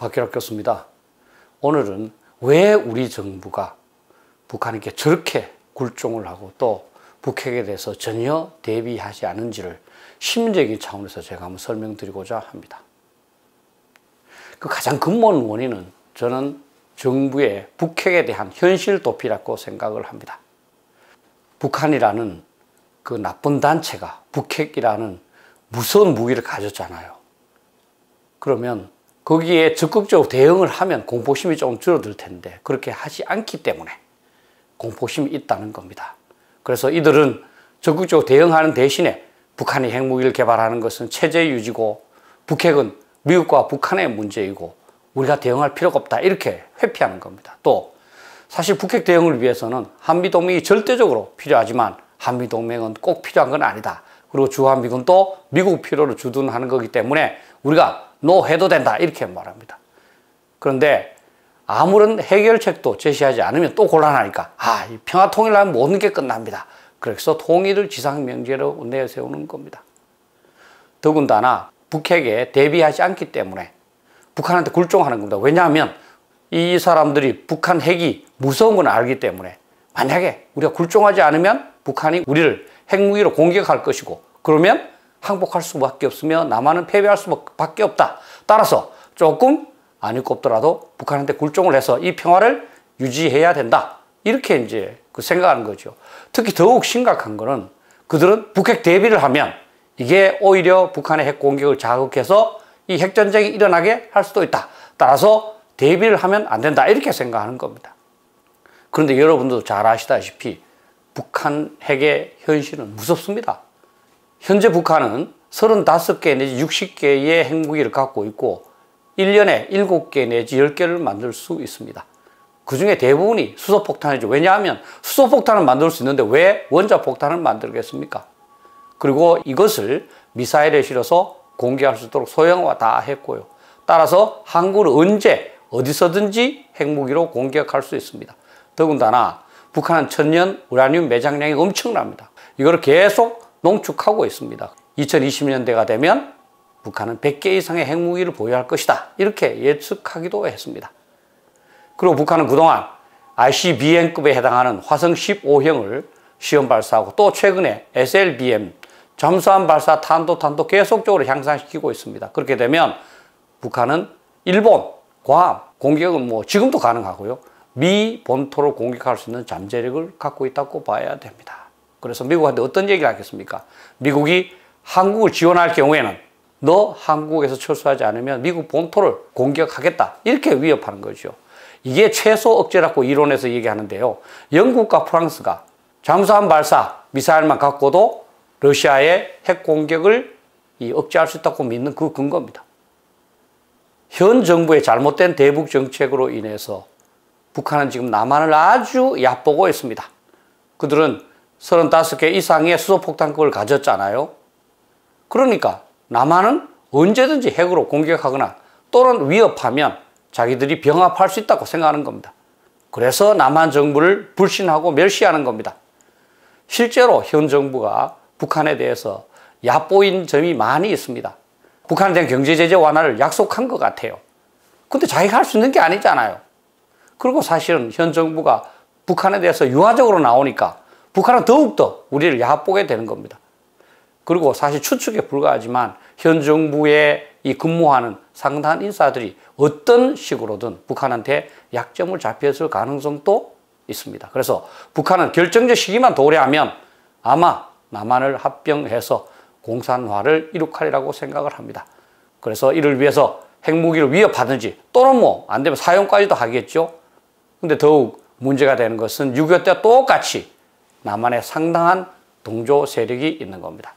박규락교수입니다. 오늘은 왜 우리 정부가 북한에게 저렇게 굴종을 하고 또 북핵에 대해서 전혀 대비하지 않은지를 시민적인 차원에서 제가 한번 설명드리고자 합니다. 그 가장 근본 원인은 저는 정부의 북핵에 대한 현실 도피라고 생각을 합니다. 북한이라는 그 나쁜 단체가 북핵이라는 무서운 무기를 가졌잖아요. 그러면 거기에 적극적으로 대응을 하면 공포심이 조금 줄어들 텐데 그렇게 하지 않기 때문에 공포심이 있다는 겁니다. 그래서 이들은 적극적으로 대응하는 대신에 북한이 핵무기를 개발하는 것은 체제 유지고 북핵은 미국과 북한의 문제이고 우리가 대응할 필요가 없다 이렇게 회피하는 겁니다. 또 사실 북핵 대응을 위해서는 한미동맹이 절대적으로 필요하지만 한미동맹은 꼭 필요한 건 아니다. 그리고 주한미군도 미국 필요를 주둔하는 거기 때문에 우리가 노 해도 된다 이렇게 말합니다. 그런데 아무런 해결책도 제시하지 않으면 또 곤란하니까 이 평화통일하면 모든 게 끝납니다. 그래서 통일을 지상명제로 내세우는 겁니다. 더군다나 북핵에 대비하지 않기 때문에 북한한테 굴종하는 겁니다. 왜냐하면 이 사람들이 북한 핵이 무서운 건 알기 때문에 만약에 우리가 굴종하지 않으면 북한이 우리를 핵무기로 공격할 것이고 그러면 항복할 수밖에 없으며 남한은 패배할 수밖에 없다. 따라서 조금 안 입고 없더라도 북한한테 굴종을 해서 이 평화를 유지해야 된다. 이렇게 이제 생각하는 거죠. 특히 더욱 심각한 거는 그들은 북핵 대비를 하면 이게 오히려 북한의 핵 공격을 자극해서 이 핵전쟁이 일어나게 할 수도 있다. 따라서 대비를 하면 안 된다. 이렇게 생각하는 겁니다. 그런데 여러분도 잘 아시다시피 북한 핵의 현실은 무섭습니다. 현재 북한은 35개 내지 60개의 핵무기를 갖고 있고 1년에 7개 내지 10개를 만들 수 있습니다. 그 중에 대부분이 수소폭탄이죠. 왜냐하면 수소폭탄을 만들 수 있는데 왜 원자폭탄을 만들겠습니까? 그리고 이것을 미사일에 실어서 공개할 수 있도록 소형화 다 했고요. 따라서 한국을 언제 어디서든지 핵무기로 공격할 수 있습니다. 더군다나 북한은 천년 우라늄 매장량이 엄청납니다. 이걸 계속 농축하고 있습니다. 2020년대가 되면 북한은 100개 이상의 핵무기를 보유할 것이다. 이렇게 예측하기도 했습니다. 그리고 북한은 그동안 ICBM급에 해당하는 화성 15형을 시험 발사하고 또 최근에 SLBM 잠수함 발사 탄도 계속적으로 향상시키고 있습니다. 그렇게 되면 북한은 일본, 괌 공격은 지금도 가능하고요. 미 본토를 공격할 수 있는 잠재력을 갖고 있다고 봐야 됩니다. 그래서 미국한테 어떤 얘기를 하겠습니까? 미국이 한국을 지원할 경우에는 너 한국에서 철수하지 않으면 미국 본토를 공격하겠다. 이렇게 위협하는 거죠. 이게 최소 억제라고 이론에서 얘기하는데요. 영국과 프랑스가 잠수함 발사 미사일만 갖고도 러시아의 핵 공격을 억제할 수 있다고 믿는 그 근거입니다. 현 정부의 잘못된 대북 정책으로 인해서 북한은 지금 남한을 아주 얕보고 있습니다. 그들은 35개 이상의 수소폭탄급을 가졌잖아요. 그러니까 남한은 언제든지 핵으로 공격하거나 또는 위협하면 자기들이 병합할 수 있다고 생각하는 겁니다. 그래서 남한 정부를 불신하고 멸시하는 겁니다. 실제로 현 정부가 북한에 대해서 얕보인 점이 많이 있습니다. 북한에 대한 경제제재 완화를 약속한 것 같아요. 근데 자기가 할 수 있는 게 아니잖아요. 그리고 사실은 현 정부가 북한에 대해서 유화적으로 나오니까 북한은 더욱더 우리를 얕보게 되는 겁니다. 그리고 사실 추측에 불과하지만 현 정부에 근무하는 상당한 인사들이 어떤 식으로든 북한한테 약점을 잡혔을 가능성도 있습니다. 그래서 북한은 결정적 시기만 도래하면 아마 남한을 합병해서 공산화를 이룩하리라고 생각을 합니다. 그래서 이를 위해서 핵무기를 위협하든지 또는 안 되면 사용까지도 하겠죠. 근데 더욱 문제가 되는 것은 6.25 때 똑같이 남한에 상당한 동조 세력이 있는 겁니다.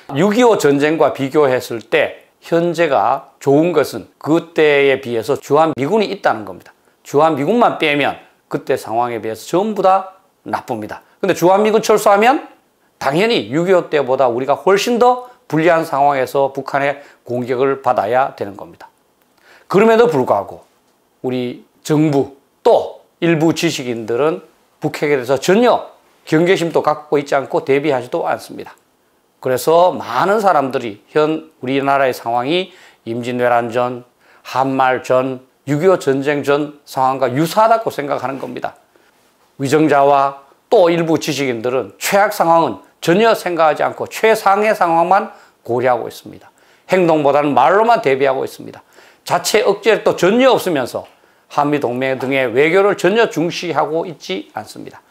6.25 전쟁과 비교했을 때 현재가 좋은 것은 그때에 비해서 주한미군이 있다는 겁니다. 주한미군만 빼면 그때 상황에 비해서 전부 다 나쁩니다. 근데 주한미군 철수하면 당연히 6.25 때보다 우리가 훨씬 더 불리한 상황에서 북한의 공격을 받아야 되는 겁니다. 그럼에도 불구하고 우리 정부 또 일부 지식인들은 북핵에 대해서 전혀 경계심도 갖고 있지 않고 대비하지도 않습니다. 그래서 많은 사람들이 현 우리나라의 상황이 임진왜란전, 한말 전, 6.25 전쟁 전 상황과 유사하다고 생각하는 겁니다. 위정자와 또 일부 지식인들은 최악 상황은 전혀 생각하지 않고 최상의 상황만 고려하고 있습니다. 행동보다는 말로만 대비하고 있습니다. 자체 억제력도 전혀 없으면서 한미동맹 등의 외교를 전혀 중시하고 있지 않습니다.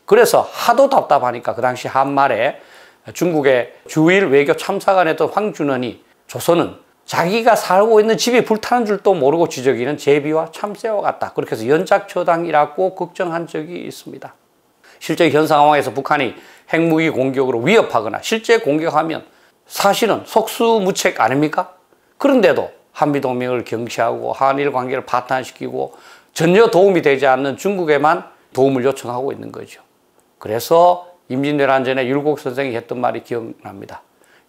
그래서 하도 답답하니까 그 당시 한말에 중국의 주일 외교 참사관에 했던 황준원이 조선은 자기가 살고 있는 집이 불타는 줄도 모르고 지저귀는 제비와 참새와 같다. 그렇게 해서 연작처당이라고 걱정한 적이 있습니다. 실제 현 상황에서 북한이 핵무기 공격으로 위협하거나 실제 공격하면 사실은 속수무책 아닙니까? 그런데도 한미동맹을 경시하고 한일 관계를 파탄시키고 전혀 도움이 되지 않는 중국에만 도움을 요청하고 있는 거죠. 그래서 임진왜란 전에 율곡 선생이 했던 말이 기억납니다.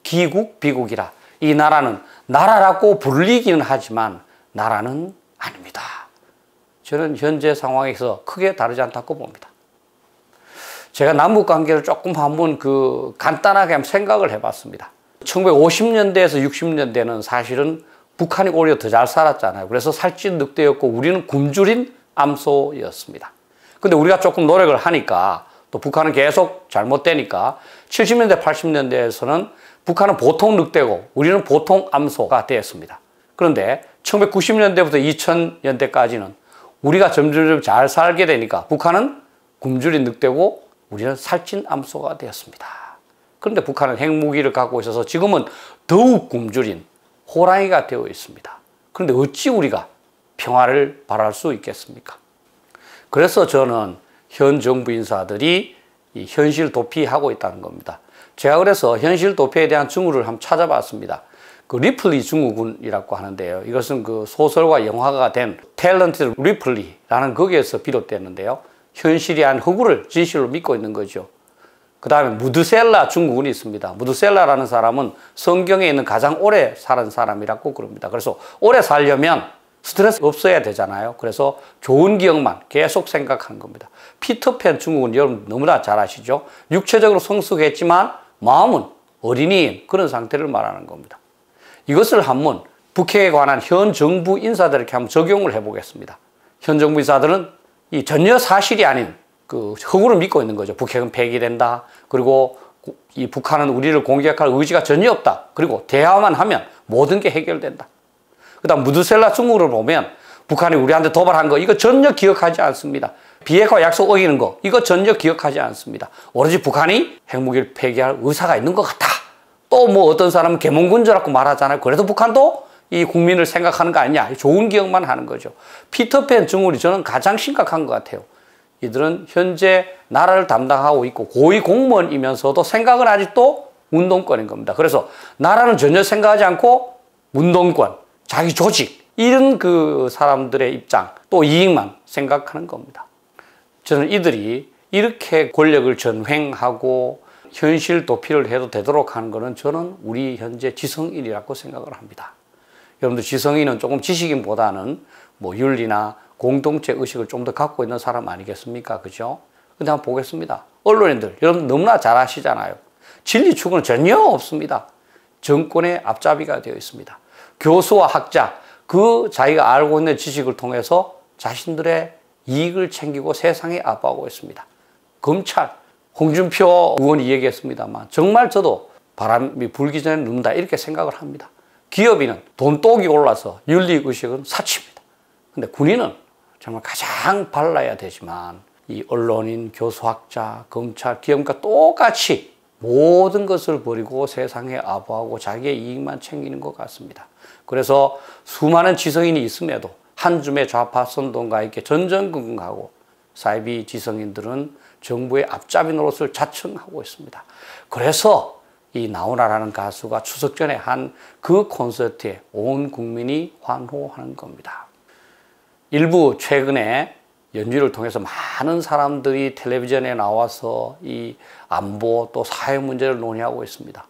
기국, 비국이라. 이 나라는 나라라고 불리기는 하지만 나라는 아닙니다. 저는 현재 상황에서 크게 다르지 않다고 봅니다. 제가 남북 관계를 조금 한번 간단하게 한번 생각을 해봤습니다. 1950년대에서 60년대는 사실은 북한이 오히려 더 잘 살았잖아요. 그래서 살찐 늑대였고 우리는 굶주린 암소였습니다. 근데 우리가 조금 노력을 하니까 또 북한은 계속 잘못되니까 70년대, 80년대에서는 북한은 보통 늑대고 우리는 보통 암소가 되었습니다. 그런데 1990년대부터 2000년대까지는 우리가 점점 잘 살게 되니까 북한은 굶주린 늑대고 우리는 살찐 암소가 되었습니다. 그런데 북한은 핵무기를 갖고 있어서 지금은 더욱 굶주린 호랑이가 되어 있습니다. 그런데 어찌 우리가 평화를 바랄 수 있겠습니까? 그래서 저는 현 정부 인사들이 이 현실 도피하고 있다는 겁니다. 제가 그래서 현실 도피에 대한 증후를 한번 찾아봤습니다. 그 리플리 증후군이라고 하는데요. 이것은 그 소설과 영화가 된 탤런티드 리플리라는 거기에서 비롯됐는데요. 현실이 아닌 허구를 진실로 믿고 있는 거죠. 그 다음에 무드셀라 증후군이 있습니다. 무드셀라라는 사람은 성경에 있는 가장 오래 사는 사람이라고 그럽니다. 그래서 오래 살려면 스트레스 없어야 되잖아요. 그래서 좋은 기억만 계속 생각하는 겁니다. 피터팬 증후군 여러분 너무나 잘 아시죠? 육체적으로 성숙했지만 마음은 어린이인 그런 상태를 말하는 겁니다. 이것을 한번 북핵에 관한 현 정부 인사들에게 한번 적용을 해보겠습니다. 현 정부 인사들은 이 전혀 사실이 아닌 그 허구를 믿고 있는 거죠. 북핵은 폐기된다. 그리고 이 북한은 우리를 공격할 의지가 전혀 없다. 그리고 대화만 하면 모든 게 해결된다. 그 다음 무드셀라 증후를 보면 북한이 우리한테 도발한 거 이거 전혀 기억하지 않습니다. 비핵화 약속 어기는 거 이거 전혀 기억하지 않습니다. 오로지 북한이 핵무기를 폐기할 의사가 있는 것 같다. 또 뭐 어떤 사람은 계몽군주라고 말하잖아요. 그래도 북한도 이 국민을 생각하는 거 아니냐. 좋은 기억만 하는 거죠. 피터팬 증후군이 저는 가장 심각한 것 같아요. 이들은 현재 나라를 담당하고 있고 고위 공무원이면서도 생각은 아직도 운동권인 겁니다. 그래서 나라는 전혀 생각하지 않고 운동권, 자기 조직 이런 그 사람들의 입장 또 이익만 생각하는 겁니다. 저는 이들이 이렇게 권력을 전횡하고 현실 도피를 해도 되도록 하는 것은 저는 우리 현재 지성인이라고 생각을 합니다. 여러분들 지성인은 조금 지식인보다는 뭐 윤리나 공동체 의식을 좀 더 갖고 있는 사람 아니겠습니까? 그죠? 근데 한번 보겠습니다. 언론인들 여러분 너무나 잘 아시잖아요. 진리 추구는 전혀 없습니다. 정권의 앞잡이가 되어 있습니다. 교수와 학자 그 자기가 알고 있는 지식을 통해서 자신들의 이익을 챙기고 세상에 아부하고 있습니다. 검찰 홍준표 의원이 얘기했습니다만 정말 저도 바람이 불기 전에 눕는다 이렇게 생각을 합니다. 기업인은 돈독이 올라서 윤리의식은 사치입니다. 근데 군인은 정말 가장 발라야 되지만 이 언론인, 교수학자, 검찰, 기업과 똑같이 모든 것을 버리고 세상에 아부하고 자기의 이익만 챙기는 것 같습니다. 그래서 수많은 지성인이 있음에도 한 줌의 좌파 선동과 이렇게 전전긍긍하고 사이비 지성인들은 정부의 앞잡이 노릇을 자청하고 있습니다. 그래서 이 나훈아라는 가수가 추석 전에 한 그 콘서트에 온 국민이 환호하는 겁니다. 일부 최근에 연주를 통해서 많은 사람들이 텔레비전에 나와서 이 안보 또 사회 문제를 논의하고 있습니다.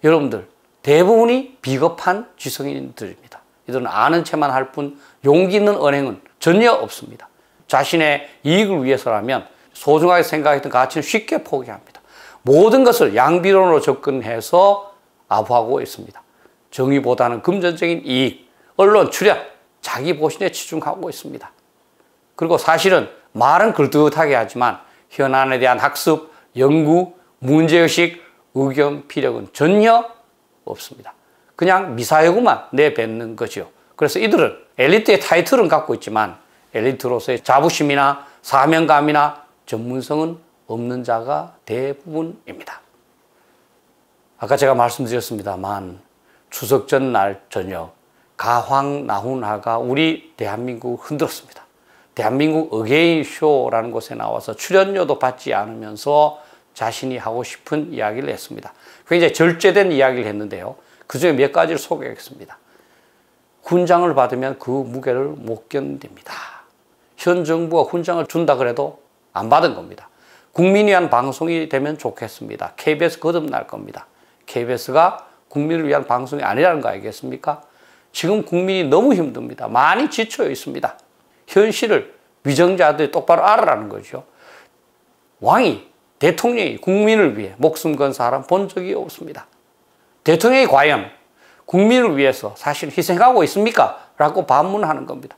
여러분들 대부분이 비겁한 지성인들입니다. 이들은 아는 체만 할 뿐 용기 있는 언행은 전혀 없습니다. 자신의 이익을 위해서라면 소중하게 생각했던 가치는 쉽게 포기합니다. 모든 것을 양비론으로 접근해서 아부하고 있습니다. 정의보다는 금전적인 이익, 언론 출연 자기 보신에 치중하고 있습니다. 그리고 사실은 말은 그럴듯하게 하지만 현안에 대한 학습, 연구, 문제의식, 의견 피력은 전혀 없습니다. 그냥 미사여구만 내뱉는 거죠. 그래서 이들은 엘리트의 타이틀은 갖고 있지만 엘리트로서의 자부심이나 사명감이나 전문성은 없는 자가 대부분입니다. 아까 제가 말씀드렸습니다만 추석 전날 저녁 가황나훈화가 우리 대한민국을 흔들었습니다. 대한민국 어게인 쇼라는 곳에 나와서 출연료도 받지 않으면서 자신이 하고 싶은 이야기를 했습니다. 굉장히 절제된 이야기를 했는데요. 그중에 몇 가지를 소개하겠습니다. 훈장을 받으면 그 무게를 못 견딥니다. 현 정부가 훈장을 준다 그래도 안 받은 겁니다. 국민을 위한 방송이 되면 좋겠습니다. KBS 거듭날 겁니다. KBS가 국민을 위한 방송이 아니라는 거 알겠습니까? 지금 국민이 너무 힘듭니다. 많이 지쳐 있습니다. 현실을 위정자들이 똑바로 알아라는 거죠. 왕이, 대통령이 국민을 위해 목숨 건 사람 본 적이 없습니다. 대통령이 과연 국민을 위해서 사실 희생하고 있습니까? 라고 반문하는 겁니다.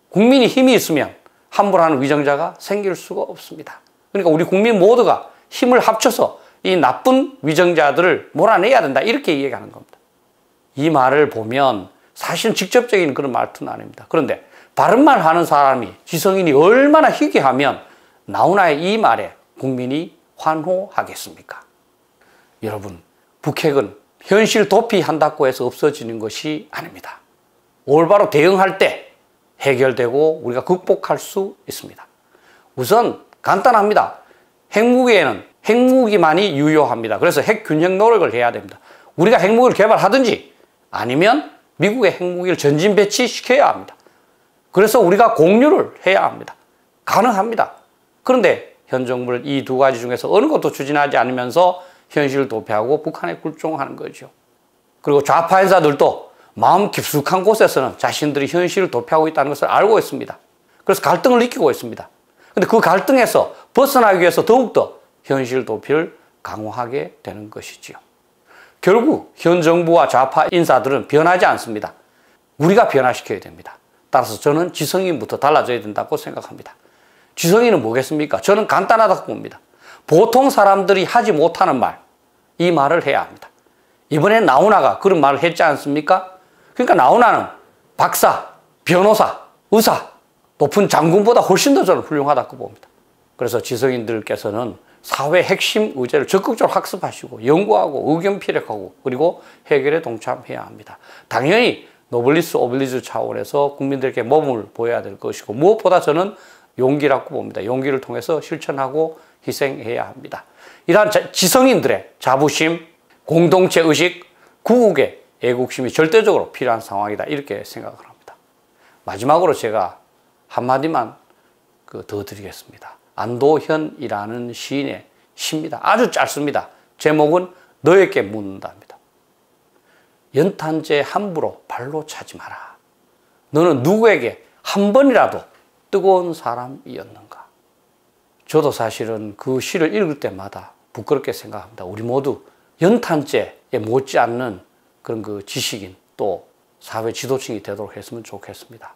국민이 힘이 있으면 함부로 하는 위정자가 생길 수가 없습니다. 그러니까 우리 국민 모두가 힘을 합쳐서 이 나쁜 위정자들을 몰아내야 된다. 이렇게 얘기하는 겁니다. 이 말을 보면 사실은 직접적인 그런 말투는 아닙니다. 그런데 바른말 하는 사람이 지성인이 얼마나 희귀하면 나훈아의 이 말에 국민이 환호하겠습니까? 여러분, 북핵은 현실 도피한다고 해서 없어지는 것이 아닙니다. 올바로 대응할 때 해결되고 우리가 극복할 수 있습니다. 우선 간단합니다. 핵무기에는 핵무기만이 유효합니다. 그래서 핵균형 노력을 해야 됩니다. 우리가 핵무기를 개발하든지 아니면 미국의 핵무기를 전진 배치시켜야 합니다. 그래서 우리가 공유를 해야 합니다. 가능합니다. 그런데 현 정부는 이 두 가지 중에서 어느 것도 추진하지 않으면서 현실을 도피하고 북한에 굴종하는 거죠. 그리고 좌파 인사들도 마음 깊숙한 곳에서는 자신들이 현실을 도피하고 있다는 것을 알고 있습니다. 그래서 갈등을 느끼고 있습니다. 그런데 그 갈등에서 벗어나기 위해서 더욱더 현실 도피를 강화하게 되는 것이지요. 결국 현 정부와 좌파 인사들은 변하지 않습니다. 우리가 변화시켜야 됩니다. 따라서 저는 지성인부터 달라져야 된다고 생각합니다. 지성인은 뭐겠습니까? 저는 간단하다고 봅니다. 보통 사람들이 하지 못하는 말, 이 말을 해야 합니다. 이번엔 나훈아가 그런 말을 했지 않습니까? 그러니까 나훈아는 박사, 변호사, 의사, 높은 장군보다 훨씬 더 저는 훌륭하다고 봅니다. 그래서 지성인들께서는 사회 핵심 의제를 적극적으로 학습하시고 연구하고 의견 피력하고 그리고 해결에 동참해야 합니다. 당연히 노블리스 오블리주 차원에서 국민들에게 모범을 보여야 될 것이고 무엇보다 저는 용기라고 봅니다. 용기를 통해서 실천하고 희생해야 합니다. 이러한 지성인들의 자부심, 공동체 의식, 구국의 애국심이 절대적으로 필요한 상황이다. 이렇게 생각을 합니다. 마지막으로 제가 한마디만 더 드리겠습니다. 안도현이라는 시인의 시입니다. 아주 짧습니다. 제목은 너에게 묻는다입니다. 연탄재 함부로 발로 차지 마라. 너는 누구에게 한 번이라도 뜨거운 사람이었는가? 저도 사실은 그 시를 읽을 때마다 부끄럽게 생각합니다. 우리 모두 연탄재에 못지않는 그런 그 지식인 또 사회 지도층이 되도록 했으면 좋겠습니다.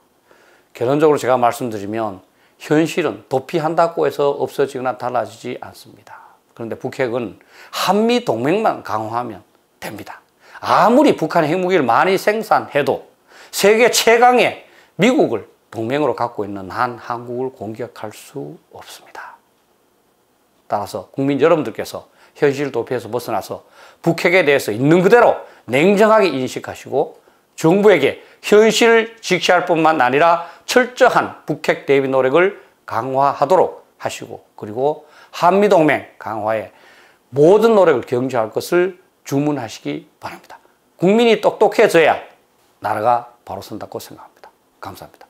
결론적으로 제가 말씀드리면 현실은 도피한다고 해서 없어지거나 달라지지 않습니다. 그런데 북핵은 한미 동맹만 강화하면 됩니다. 아무리 북한이 핵무기를 많이 생산해도 세계 최강의 미국을 동맹으로 갖고 있는 한국을 공격할 수 없습니다. 따라서 국민 여러분들께서 현실 도피에서 벗어나서 북핵에 대해서 있는 그대로 냉정하게 인식하시고 정부에게 현실을 직시할 뿐만 아니라 철저한 북핵 대비 노력을 강화하도록 하시고 그리고 한미동맹 강화에 모든 노력을 경주할 것을 주문하시기 바랍니다. 국민이 똑똑해져야 나라가 바로 선다고 생각합니다. 감사합니다.